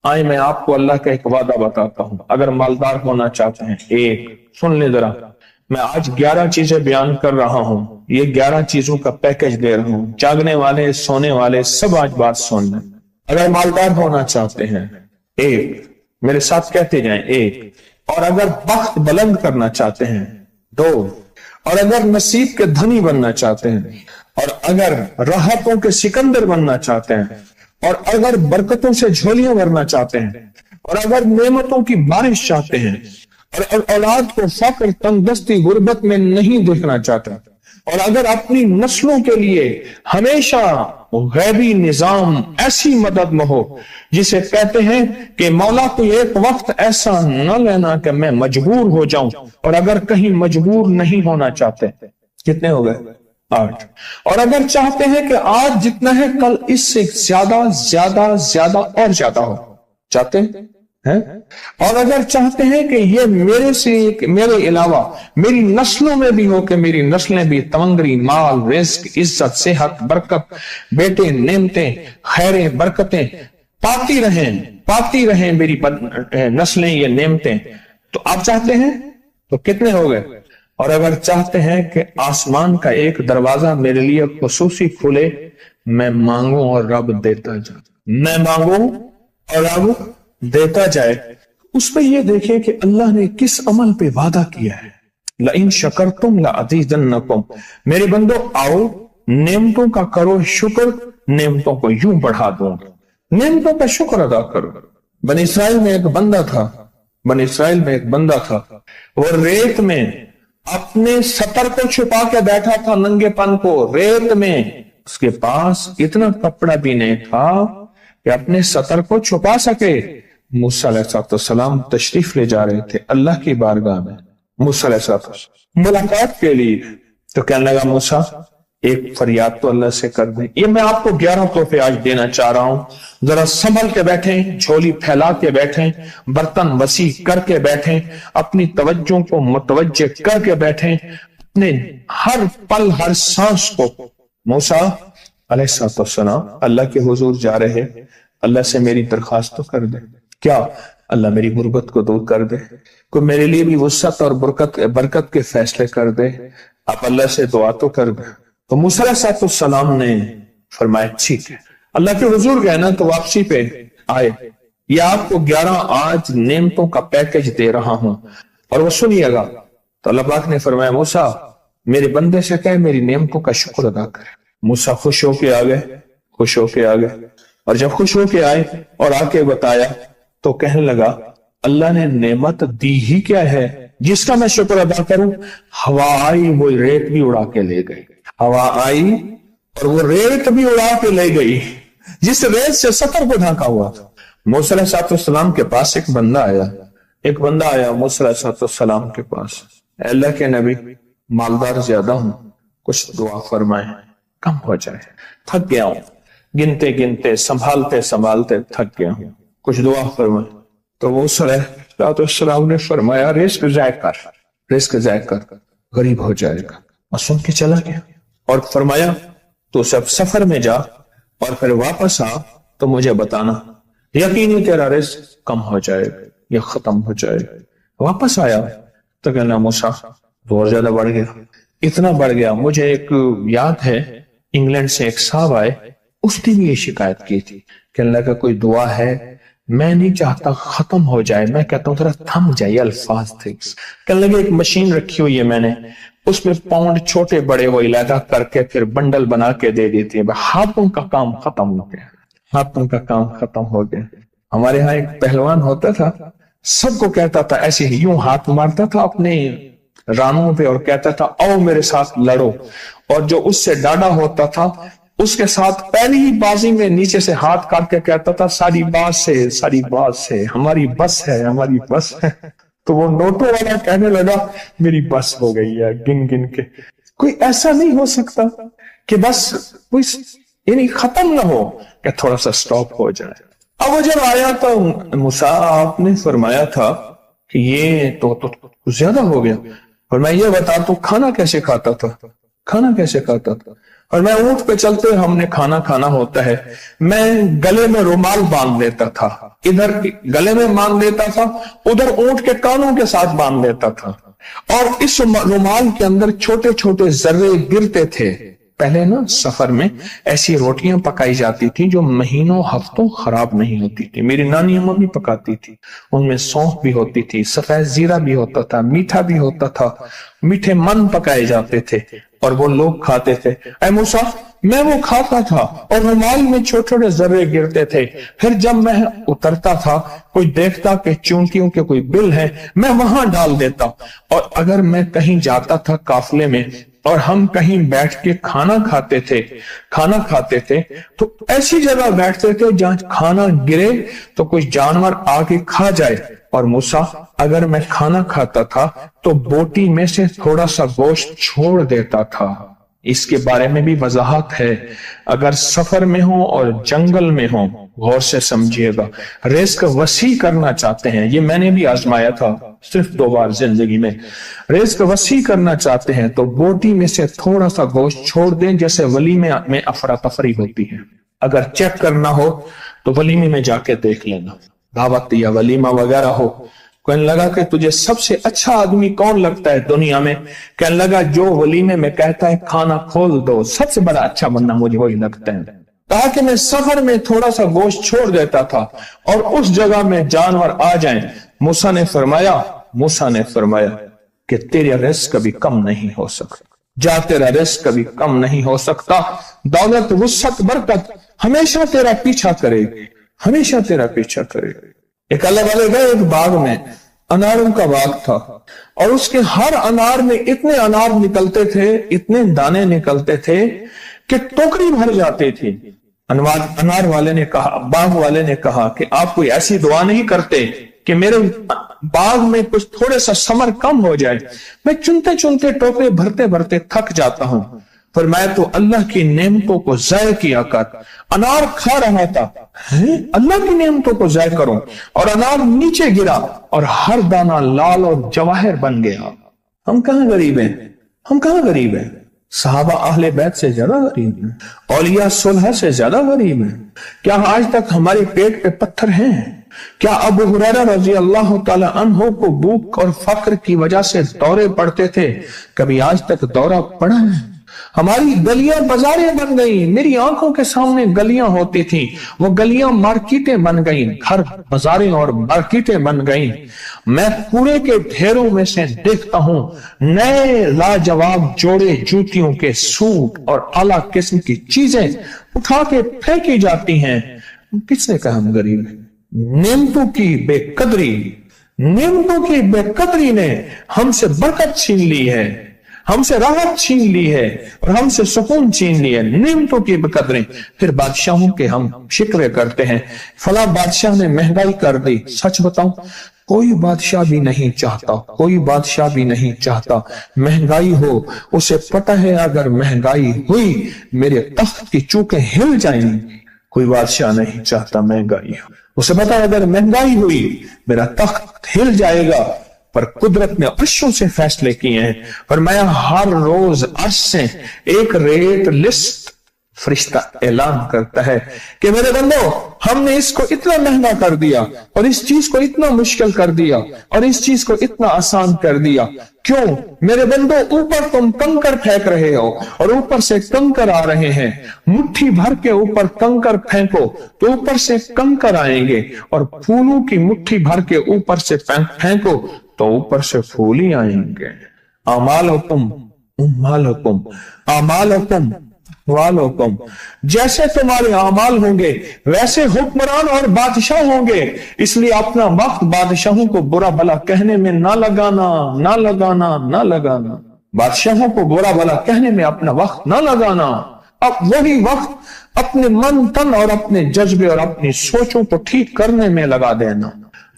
آئے میں آپ کو اللہ کا ایک وعدہ بتاتا ہوں، اگر مالدار ہونا چاہتے ہیں، ایک سن لیں ذرا، میں آج 11 چیزیں بیان کر رہا ہوں، یہ 11 چیزوں کا پیکج دے رہا ہوں، جاگنے والے سونے والے سب آج بات سن لیں۔ اگر مالدار ہونا چاہتے ہیں، ایک، میرے ساتھ کہتے جائیں، ایک، اور اگر بخت بلند کرنا چاہتے ہیں، دو، اور اگر نصیب کے دھنی بننا چاہتے ہیں، اور اگر راحتوں کے سکندر بننا چاہتے ہیں، اور اگر برکتوں سے جھولیاں بھرنا چاہتے ہیں، اور اگر نعمتوں کی بارش چاہتے ہیں، اور اولاد کو فقر، تنگ دستی، غربت میں نہیں دیکھنا چاہتے، اور اگر اپنی نسلوں کے لیے ہمیشہ غیبی نظام ایسی مدد میں ہو جسے کہتے ہیں کہ مولا کو ایک وقت ایسا نہ لینا کہ میں مجبور ہو جاؤں، اور اگر کہیں مجبور نہیں ہونا چاہتے، کتنے ہو گئے؟ 8۔ اور اگر چاہتے ہیں کہ آج جتنا ہے کل اس سے زیادہ زیادہ زیادہ اور زیادہ ہو، چاہتے ہیں؟ اور اگر چاہتے ہیں کہ یہ میرے علاوہ میری نسلوں میں بھی ہو، کہ میری نسلیں بھی تمنگری، مال، رزق، عزت، صحت، برکت، بیٹے، نعمتیں، خیریں، برکتیں پاتی رہیں میری نسلیں یہ نعمتیں، تو آپ چاہتے ہیں؟ تو کتنے ہو گئے؟ اور اگر چاہتے ہیں کہ آسمان کا ایک دروازہ میرے لیے خصوصی کھلے، میں مانگوں اور رب دیتا جائے، میں مانگوں اور رب دیتا جائے۔ اس پہ یہ دیکھیں کہ اللہ نے کس عمل پہ وعدہ کیا ہے، لَإِن شَكَرْتُمْ لَأَزِيدَنَّكُمْ، میرے بندو آؤ نعمتوں کا کرو شکر، نعمتوں کو یوں بڑھا دوں، نعمتوں کا شکر ادا کرو۔ بنی اسرائیل میں ایک بندہ تھا، وہ ریت میں اپنے سطر کو چھپا کے بیٹھا تھا، ننگے پن کو ریت میں، اس کے پاس اتنا کپڑا بھی نہیں تھا کہ اپنے سطر کو چھپا سکے۔ موسیٰ علیہ السلام تشریف لے جا رہے تھے اللہ کی بارگاہ میں، موسیٰ علیہ السلام ملاقات کے لیے، تو کہنے لگا موسیٰ ایک فریاد تو اللہ سے کر دیں۔ یہ میں آپ کو 11 تحفے آج دینا چاہ رہا ہوں، ذرا سنبھل کے بیٹھیں، جھولی پھیلا کے بیٹھیں، برتن وسیع کر کے بیٹھیں، اپنی توجہ کو متوجہ کر کے بیٹھیں، اپنے ہر پل ہر سانس کو۔ موسیٰ علیہ السلام اللہ کے حضور جا رہے، اللہ سے میری درخواست تو کر دے، کیا اللہ میری غربت کو دور کر دے، کوئی میرے لیے بھی وسعت اور برکت کے فیصلے کر دے، آپ اللہ سے دعا تو کر دے۔ تو موسیٰ علیہ السلام نے فرمایا ٹھیک ہے، اللہ کے حضور گئے نا تو واپسی پہ آئے، یہ آپ کو 11 آج نعمتوں کا پیکج دے رہا ہوں، اور وہ سنیے گا۔ تو اللہ پاک نے فرمایا موسیٰ میرے بندے سے کہے میری نعمتوں کا شکر ادا کرے۔ موسیٰ خوش ہو کے آ گئے، اور جب خوش ہو کے آئے اور آ کے بتایا تو کہنے لگا اللہ نے نعمت دی ہی کیا ہے جس کا میں شکر ادا کروں؟ ہوا آئی وہ ریت بھی اڑا کے لے گئی، ہوا آئی اور وہ ریت بھی اڑا کے لے گئی جس ریت سے سطر کو ڈھانکا ہوا تھا۔ موسیٰ علیہ السلام کے پاس ایک بندہ آیا موسیٰ علیہ السلام کے پاس، اے اللہ کے نبی مالدار زیادہ ہوں، کچھ دعا فرمائیں کم ہو جائے، تھک گیا ہوں، گنتے سنبھالتے تھک گیا ہوں، کچھ دعا فرمائیں۔ تو موسیٰ علیہ السلام نے فرمایا رزق ضائع کر غریب ہو جائے گا، اور سن کے چلا گیا، اور فرمایا تو سب سفر میں جا اور پھر واپس آ تو مجھے بتانا، یقینی تیرا رزق کم ہو جائے گا یا ختم ہو جائے گا۔ واپس آیا تو کہنا موسیٰ بہت زیادہ بڑھ گیا، اتنا بڑھ گیا، مجھے ایک یاد ہے انگلینڈ سے ایک صاحب آئے، اس نے بھی یہ شکایت کی تھی کہ اللہ کا کوئی دعا ہے، میں نہیں چاہتا ختم ہو جائے، میں کہتا ہوں ذرا تھم جائے الفاظ تھے۔ کہنے لگے ایک مشین رکھی ہوئی ہے میں نے، اس میں پاؤنڈ چھوٹے بڑے وہ علیحدہ کر کے پھر بنڈل بنا کے دے دیتی ہے، ہاتھوں کا کام ختم ہو گیا۔ ہمارے ہاں ایک پہلوان ہوتا تھا، سب کو کہتا تھا ایسے ہی، یوں ہاتھ مارتا تھا اپنے رانوں پہ اور کہتا تھا آؤ میرے ساتھ لڑو، اور جو اس سے ڈاڈا ہوتا تھا اس کے ساتھ پہلی ہی بازی میں نیچے سے ہاتھ کاٹ کے کہتا تھا ساری بات سے ہماری بس ہے۔ تو وہ نوٹوں والا کہنے لگا میری بس ہو گئی ہے گن کے۔ کوئی ایسا نہیں ہو سکتا کہ بس کوئی یعنی ختم نہ ہو، کہ تھوڑا سا سٹاپ ہو جائے۔ اب وہ جب آیا تو موسیٰ آپ نے فرمایا تھا کہ یہ تو زیادہ ہو گیا، اور میں یہ بتا تو کھانا کیسے کھاتا تھا؟ اور میں اونٹ پہ چلتے ہم نے کھانا کھانا ہوتا ہے، میں گلے میں رومال باندھ لیتا تھا، ادھر گلے میں باندھ لیتا تھا، ادھر اونٹ کے کانوں کے ساتھ باندھ لیتا تھا، اور اس رومال کے اندر چھوٹے چھوٹے ذرے گرتے تھے۔ پہلے نا سفر میں ایسی روٹیاں پکائی جاتی تھی جو مہینوں ہفتوں خراب نہیں ہوتی تھی، میری نانی اماں بھی پکاتی تھی، ان میں سونف بھی ہوتی تھی، سفید زیرہ بھی ہوتا تھا، میٹھا بھی ہوتا تھا، میٹھے من پکائے جاتے تھے اور وہ لوگ کھاتے تھے۔ اے موسیٰ، میں وہ کھاتا تھا اور رومال میں چھوٹے چھوٹے ذرے گرتے تھے، پھر جب میں اترتا تھا کوئی دیکھتا کہ چونٹیوں کے کوئی بل ہے، میں وہاں ڈال دیتا، اور اگر میں کہیں جاتا تھا قافلے میں اور ہم کہیں بیٹھ کے کھانا کھاتے تھے تو ایسی جگہ بیٹھتے تھے جہاں کھانا گرے تو کوئی جانور آ کے کھا جائے، اور موسیٰ اگر میں کھانا کھاتا تھا تو بوٹی میں سے تھوڑا سا گوشت چھوڑ دیتا تھا۔ اس کے بارے میں بھی وضاحت ہے، اگر سفر میں ہو اور جنگل میں ہو، غور سے سمجھیے گا، رزق وسیع کرنا چاہتے ہیں، یہ میں نے بھی آزمایا تھا صرف 2 بار زندگی میں، رزق وسیع کرنا چاہتے ہیں تو بوٹی میں سے تھوڑا سا گوشت چھوڑ دیں، جیسے ولیمے میں افراتفری ہوتی ہے۔ اگر چیک کرنا ہو تو ولیمے میں جا کے دیکھ لینا، دعوت یا ولیمہ وغیرہ ہو، کہنے لگا کہ تجھے سب سے اچھا آدمی کون لگتا ہے دنیا میں؟ کہنے لگا جو ولیمے میں کہتا ہے کھانا کھول دو، سب سے بڑا اچھا بندہ مجھے وہی لگتا ہے۔ تاکہ میں سفر میں تھوڑا سا گوشت چھوڑ دیتا تھا اور اس جگہ میں جانور آ جائیں۔ موسیٰ نے فرمایا کہ تیرا رزق کبھی کم نہیں ہو سکتا، جا تیرا رزق کبھی کم نہیں ہو سکتا، دولت وسعت برکت ہمیشہ تیرا پیچھا کرے گی، ہمیشہ تیرا پیچھا کرے گی۔ ایک اللہ والے گئے ایک باغ میں، اناروں کا باغ تھا، اور اس کے ہر انار میں اتنے انار نکلتے تھے، اتنے دانے نکلتے تھے کہ ٹوکری بھر جاتی تھی۔ انار والے نے کہا، باغ والے نے کہا کہ آپ کوئی ایسی دعا نہیں کرتے کہ میرے باغ میں کچھ تھوڑے سا ثمر کم ہو جائے، میں چنتے چنتے ٹوکرے بھرتے بھرتے تھک جاتا ہوں، پر میں تو اللہ کی نعمتوں کو ضائع کیا کر انار کھا رہا تھا، اللہ کی نعمتوں کو ضائع کروں، اور انار نیچے گرا اور ہر دانہ لال اور جواہر بن گیا۔ ہم کہاں غریب ہیں؟ صحابہ اہل بیت سے زیادہ غریب ہیں، اولیاء صلح سے زیادہ غریب ہیں۔ کیا آج تک ہمارے پیٹ پہ پتھر ہیں؟ کیا ابو ہریرہ رضی اللہ تعالی عنہ کو بھوک اور فقر کی وجہ سے دورے پڑتے تھے؟ کبھی آج تک دورہ پڑا ہے؟ ہماری گلیاں بازاریں بن گئیں، میری آنکھوں کے سامنے گلیاں ہوتی تھیں، وہ گلیاں مارکیٹیں بن گئیں، گھر بازاریں اور مارکیٹیں بن گئیں۔ میں کوڑے کے ڈھیروں میں سے دیکھتا ہوں نئے لاجواب جوڑے جوتیوں کے سوٹ اور اعلیٰ قسم کی چیزیں اٹھا کے پھینکی جاتی ہیں۔ کس نے کہا ہم غریب ہیں؟ نعمتوں کی بے قدری نے ہم سے برکت چھین لی ہے، ہم سے راحت چھین لی ہے اور ہم سے سکون چھین لی ہے، نعمتوں کی بے قدری۔ پھر بادشاہوں کے ہم شکوے کرتے ہیں، فلاں بادشاہ نے مہنگائی کر دی۔ سچ بتاؤں، کوئی بادشاہ بھی نہیں چاہتا مہنگائی ہو، اسے پتہ ہے اگر مہنگائی ہوئی میرے تخت کی چوکیں ہل جائیں گی۔ کوئی بادشاہ نہیں چاہتا مہنگائی ہو، اسے پتہ ہے اگر مہنگائی ہوئی میرا تخت ہل جائے گا، پر قدرت نے عرشوں سے فیصلے کیے ہیں، اور میں ہر روز عرش سے ایک ریٹ لسٹ فرشتہ اعلان کرتا ہے کہ میرے بندو، ہم نے اس کو اتنا مہنگا کر دیا اور اس چیز کو اتنا مشکل کر دیا اور اس چیز کو اتنا آسان کر دیا، کیوں میرے بندو؟ اوپر تم کنکر پھینک رہے ہو اور اوپر سے کنکر آ رہے ہیں، مٹھی بھر کے اوپر کنکر پھینکو تو اوپر سے کنکر آئیں گے، اور پھولوں کی مٹھی بھر کے اوپر سے پھینکو تو اوپر سے پھول ہی آئیں گے۔ اعمالکم، جیسے تمہارے اعمال ہوں گے ویسے حکمران اور بادشاہ ہوں گے، اس لیے اپنا وقت بادشاہوں کو برا بھلا کہنے میں نہ لگانا، بادشاہوں کو برا بھلا کہنے میں اپنا وقت نہ لگانا، اب وہی وقت اپنے من تن اور اپنے جذبے اور اپنی سوچوں کو ٹھیک کرنے میں لگا دینا۔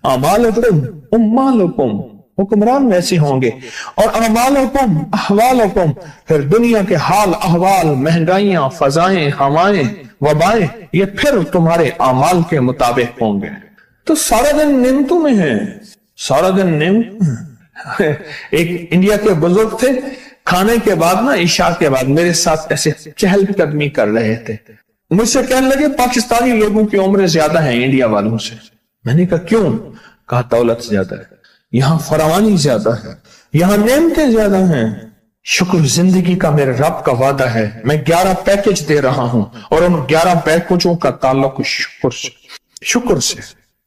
اعمالکم، حکمران ویسے ہوں گے، اور اعمالکم احوالکم، پھر دنیا کے حال احوال، مہنگائیاں، فضائیں، ہوائیں، وبائیں، یہ پھر تمہارے اعمال کے مطابق ہوں گے۔ تو سارا دن نعمتوں میں ہے، سارا دن نعمت۔ ایک انڈیا کے بزرگ تھے، کھانے کے بعد نا عشاء کے بعد میرے ساتھ ایسے چہل قدمی کر رہے تھے. مجھ سے کہنے لگے پاکستانی لوگوں کی عمریں زیادہ ہیں انڈیا والوں سے. میں نے کہا کیوں؟ کہا دولت زیادہ ہے, یہاں فراوانی زیادہ ہے, یہاں نعمتیں زیادہ ہیں. شکر زندگی کا میرے رب کا وعدہ ہے. میں 11 پیکج دے رہا ہوں اور ان 11 پیکجوں کا تعلق شکر سے.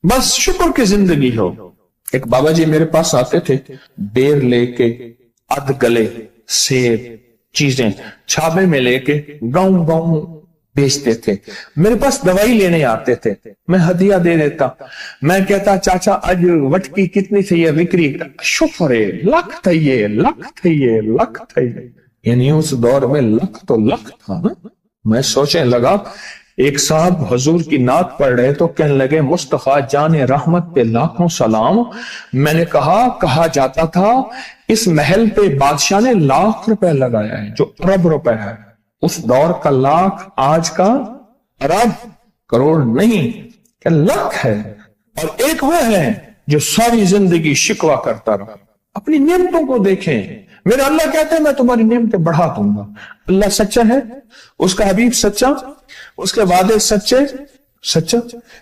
بس شکر کی زندگی ہو. ایک بابا جی میرے پاس آتے تھے, بیر لے کے, ادھ گلے سیب چیزیں چھابے میں لے کے گاؤں گاؤں بیچتے تھے. میرے پاس دوائی لینے آتے تھے, میں ہدیہ دے دیتا. میں کہتا چاچا آج وٹکی کتنی تھی یہ وکری؟ شکر ہے, لکھ تھے, لکھ تھے, لکھ تھے. یعنی اس دور میں لکھ تو لکھ تھا نا. میں سوچنے لگا, ایک صاحب حضور کی نعت پڑھ رہے تو کہنے لگے مصطفیٰ جان رحمت پہ لاکھوں سلام. میں نے کہا جاتا تھا اس محل پہ بادشاہ نے لاکھ روپے لگایا ہے جو ارب روپے ہے. اس دور کا لاکھ آج کا ارب کروڑ نہیں کہ لاکھ ہے. اور ایک وہ ہے جو ساری زندگی شکوہ کرتا رہا. اپنی نعمتوں کو دیکھیں. میرا اللہ کہتا ہے میں تمہاری نعمتیں بڑھا دوں گا. اللہ سچا ہے, اس کا حبیب سچا, اس کے وعدے سچا.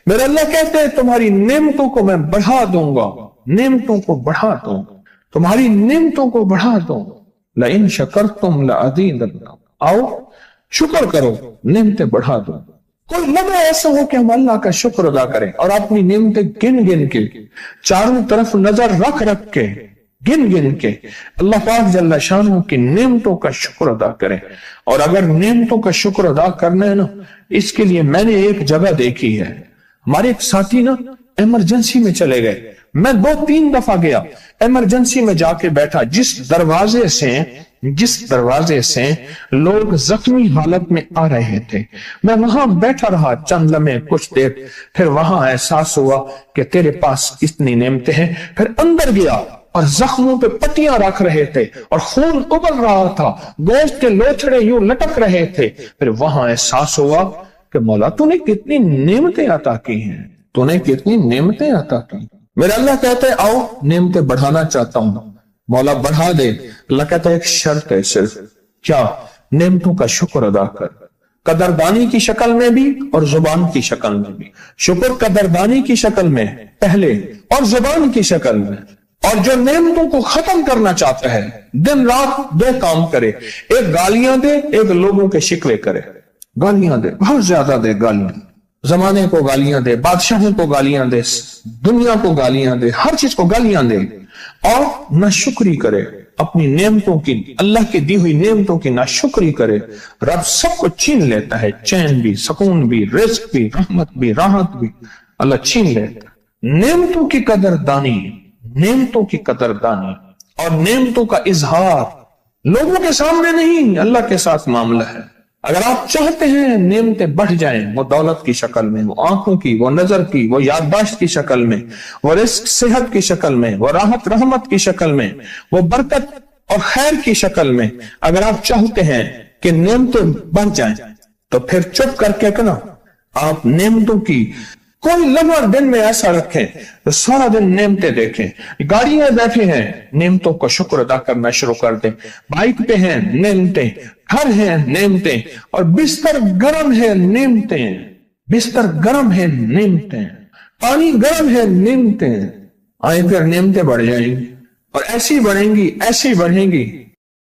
میرا اللہ کہتا ہے تمہاری نعمتوں کو میں بڑھا دوں گا, نعمتوں کو بڑھا دوں گا, تمہاری نعمتوں کو بڑھا دوں گا. لئن شکرتم لأزیدنکم. آؤ شکر کرو, نعمتیں بڑھا دوں. کوئی لمحہ ایسا ہو کہ ہم اللہ کا شکر ادا کریں اور اپنی نعمتیں گن گن کے, چاروں طرف نظر رکھ کے, گن گن کے اللہ پاک جل شانہ کی نعمتوں کا شکر ادا کریں. اور اگر نعمتوں کا شکر ادا کرنا ہے نا, اس کے لیے میں نے ایک جگہ دیکھی ہے. ہمارے ایک ساتھی نا ایمرجنسی میں چلے گئے. میں 2-3 دفعہ گیا, ایمرجنسی میں جا کے بیٹھا. جس دروازے سے لوگ زخمی حالت میں آ رہے تھے, میں وہاں بیٹھا رہا چند لمحے, کچھ دیر. پھر وہاں احساس ہوا کہ تیرے پاس کتنی نعمتیں ہیں. پھر اندر گیا اور زخموں پہ پٹیاں رکھ رہے تھے اور خون ابل رہا تھا, گوشت کے لوتھڑے یوں لٹک رہے تھے. پھر وہاں احساس ہوا کہ مولا تو نے کتنی نعمتیں عطا کی ہیں, تو نے کتنی نعمتیں عطا کی. میرا اللہ کہتا ہے آؤ نعمتیں بڑھانا چاہتا ہوں. مولا بڑھا دے. اللہ کہتا ہے ایک شرط ہے صرف, کیا؟ نعمتوں کا شکر ادا کر, قدردانی کی شکل میں بھی اور زبان کی شکل میں بھی. شکر قدردانی کی شکل میں پہلے اور زبان کی شکل میں. اور جو نعمتوں کو ختم کرنا چاہتا ہے دن رات 2 کام کرے, ایک گالیاں دے, ایک لوگوں کے شکوے کرے. گالیاں دے, بہت زیادہ دے گالیاں, زمانے کو گالیاں دے, بادشاہوں کو گالیاں دے, دنیا کو گالیاں دے, ہر چیز کو گالیاں دے. اور ناشکری کرے اپنی نعمتوں کی, اللہ کی دی ہوئی نعمتوں کی ناشکری کرے. رب سب کو چھین لیتا ہے, چین بھی, سکون بھی, رزق بھی, رحمت بھی, راحت بھی اللہ چھین لیتا ہے. نعمتوں کی قدردانی, نعمتوں کی قدردانی اور نعمتوں کا اظہار لوگوں کے سامنے نہیں, اللہ کے ساتھ معاملہ ہے. اگر آپ چاہتے ہیں نعمتیں بڑھ جائیں, وہ دولت کی شکل میں, وہ آنکھوں کی, وہ نظر کی, وہ یادداشت کی شکل میں, وہ رزق صحت کی شکل میں, وہ راحت رحمت کی شکل میں, وہ برکت اور خیر کی شکل میں, اگر آپ چاہتے ہیں کہ نعمتیں بڑھ جائیں تو پھر چپ کر کے کنا آپ نعمتوں کی کوئی لمحہ دن میں ایسا رکھیں تو سارا دن نعمتیں دیکھیں. گاڑی میں بیٹھے ہیں, نعمتوں کا شکر ادا کرنا شروع کر دیں. بائک پہ ہیں, نعمتیں. گھر ہیں, نعمتیں. اور بستر گرم ہے, نعمتیں. بستر گرم ہے, نعمتیں. پانی گرم ہے, نعمتیں. آئیں پھر نعمتیں بڑھ جائیں گی اور ایسی بڑھیں گی, ایسی بڑھیں گی